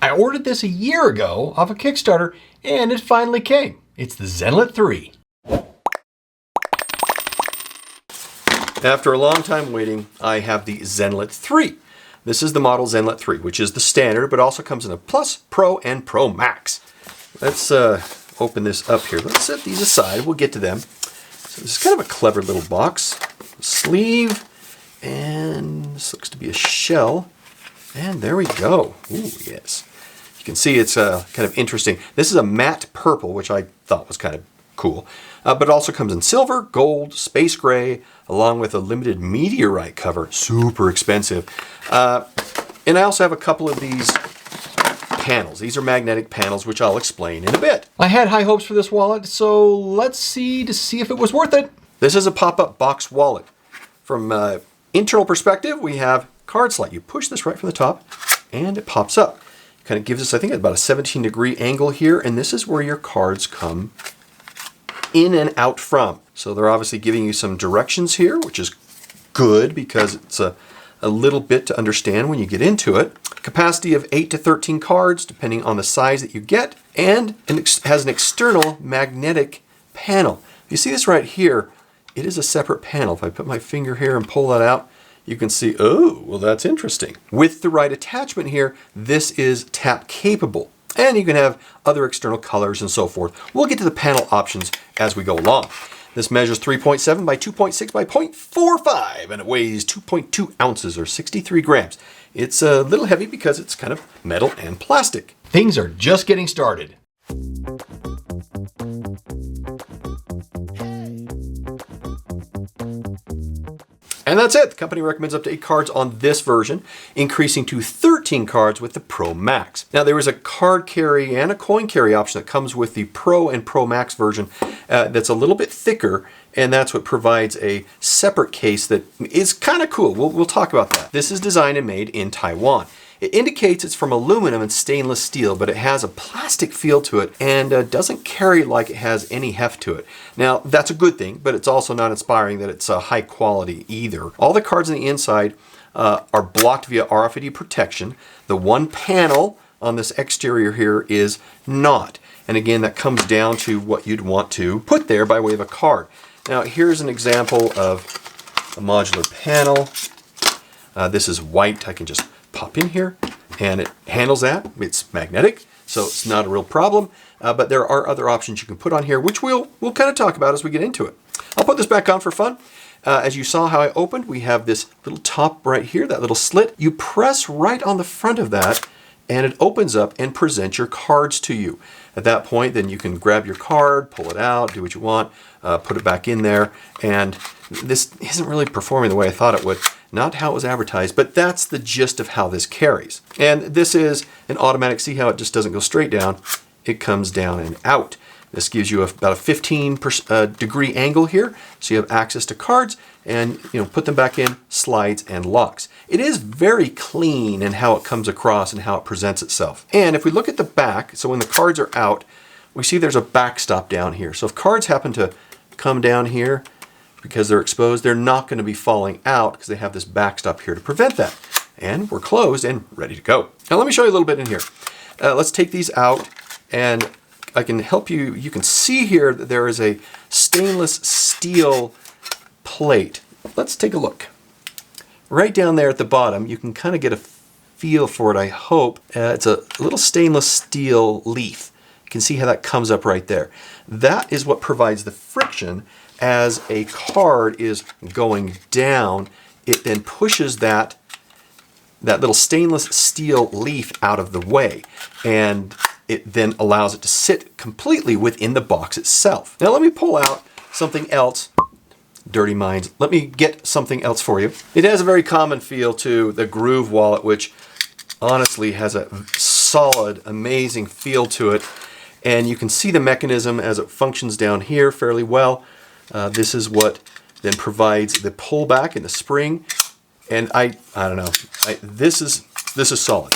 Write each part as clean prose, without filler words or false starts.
I ordered this a year ago off a Kickstarter, and it finally came. It's the Zenlet 3. After a long time waiting, I have the Zenlet 3. This is the model Zenlet 3, which is the standard, but also comes in a Plus, Pro, and Pro Max. Let's open this up here. Let's set these aside. We'll get to them. So this is kind of a clever little box. Sleeve, and this looks to be a shell. And there we go. Ooh, yes. You can see it's kind of interesting. This is a matte purple, which I thought was kind of cool. But it also comes in silver, gold, space gray, along with a limited meteorite cover. Super expensive. And I also have a couple of these panels. These are magnetic panels, which I'll explain in a bit. I had high hopes for this wallet, so let's see if it was worth it. This is a pop-up box wallet. From an internal perspective, we have card slot. You push this right from the top, and it pops up. It kind of gives us, I think, about a 17-degree angle here, and this is where your cards come in and out from. So they're obviously giving you some directions here, which is good because it's a little bit to understand when you get into it. Capacity of 8 to 13 cards, depending on the size that you get, and it has an external magnetic panel. You see this right here, it is a separate panel. If I put my finger here and pull that out, you can see, oh, well, that's interesting. With the right attachment here, this is tap capable. And you can have other external colors and so forth. We'll get to the panel options as we go along. This measures 3.7 by 2.6 by 0.45, and it weighs 2.2 ounces or 63 grams. It's a little heavy because it's kind of metal and plastic. Things are just getting started. And that's it. The company recommends up to 8 cards on this version, increasing to 13 cards with the Pro Max. Now, there is a card carry and a coin carry option that comes with the Pro and Pro Max version that's a little bit thicker, and that's what provides a separate case that is kind of cool. We'll talk about that. This is designed and made in Taiwan. It indicates it's from aluminum and stainless steel, but it has a plastic feel to it and doesn't carry like it has any heft to it. Now, that's a good thing, but it's also not inspiring that it's high quality either. All the cards on the inside are blocked via RFID protection. The one panel on this exterior here is not. And again, that comes down to what you'd want to put there by way of a card. Now, here's an example of a modular panel. This is white. I can just pop in here and it handles that. It's magnetic, so it's not a real problem. But there are other options you can put on here, which we'll kind of talk about as we get into it. I'll put this back on for fun. As you saw how I opened, we have this little top right here, that little slit. You press right on the front of that and it opens up and presents your cards to you. At that point, then you can grab your card, pull it out, do what you want, put it back in there. And this isn't really performing the way I thought it would. Not how it was advertised, but that's the gist of how this carries. And this is an automatic, see how it just doesn't go straight down, it comes down and out. This gives you about a 15 degree angle here, so you have access to cards and put them back in, slides and locks. It is very clean in how it comes across and how it presents itself. And if we look at the back, so when the cards are out, we see there's a backstop down here. So if cards happen to come down here because they're exposed, they're not going to be falling out because they have this backstop here to prevent that. And we're closed and ready to go. Now let me show you a little bit in here. Let's take these out and I can help you. You can see here that there is a stainless steel plate. Let's take a look. Right down there at the bottom, you can kind of get a feel for it, I hope. It's a little stainless steel leaf. You can see how that comes up right there. That is what provides the friction as a card is going down. It then pushes that little stainless steel leaf out of the way, and it then allows it to sit completely within the box itself. Now let me pull out something else. Dirty minds. Let me get something else for you. It has a very common feel to the Groove wallet, which honestly has a solid, amazing feel to it. And you can see the mechanism as it functions down here fairly well. This is what then provides the pullback and the spring. And I don't know. This is solid.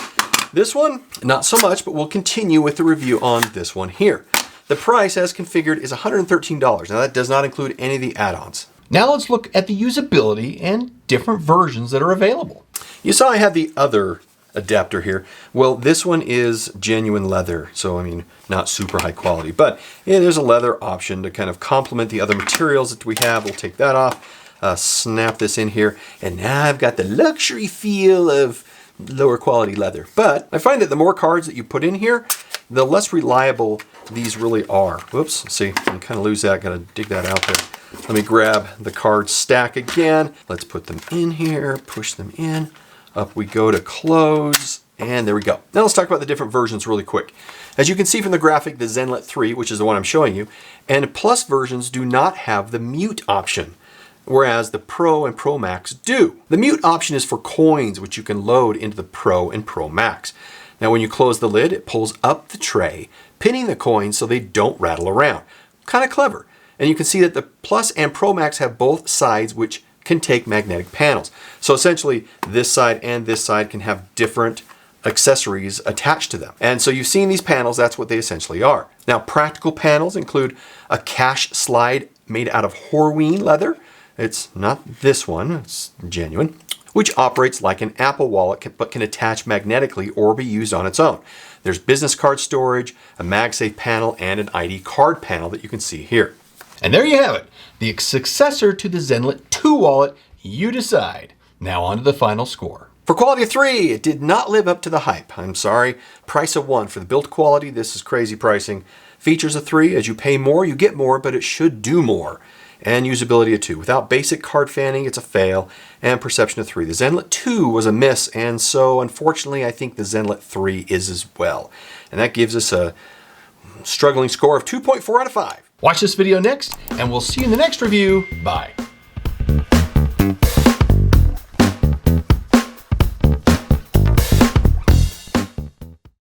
This one, not so much, but we'll continue with the review on this one here. The price as configured is $113. Now that does not include any of the add-ons. Now let's look at the usability and different versions that are available. You saw I had the other adapter here. Well, this one is genuine leather, so I mean, not super high quality, but yeah, there's a leather option to kind of complement the other materials that we have. We'll take that off, snap this in here, and now I've got the luxury feel of lower quality leather. But I find that the more cards that you put in here, the less reliable these really are. Whoops, see, I kind of lose that, gotta dig that out there. Let me grab the card stack again. Let's put them in here, push them in. Up we go to close, and there we go. Now let's talk about the different versions really quick. As you can see from the graphic, the Zenlet 3, which is the one I'm showing you, and Plus versions do not have the mute option, whereas the Pro and Pro Max do. The mute option is for coins, which you can load into the Pro and Pro Max. Now when you close the lid, it pulls up the tray, pinning the coins so they don't rattle around. Kind of clever. And you can see that the Plus and Pro Max have both sides which can take magnetic panels. So essentially this side and this side can have different accessories attached to them. And so you've seen these panels, that's what they essentially are. Now practical panels include a cash slide made out of Horween leather. It's not this one, it's genuine, which operates like an Apple Wallet but can attach magnetically or be used on its own. There's business card storage, a MagSafe panel, and an ID card panel that you can see here. And there you have it, the successor to the Zenlet 2 wallet, you decide. Now on to the final score. For quality of 3, it did not live up to the hype. I'm sorry. Price of 1. For the build quality, this is crazy pricing. Features of 3, as you pay more, you get more, but it should do more. And usability of 2. Without basic card fanning, it's a fail. And perception of 3. The Zenlet 2 was a miss, and so unfortunately, I think the Zenlet 3 is as well. And that gives us a struggling score of 2.4 out of 5. Watch this video next, and we'll see you in the next review. Bye.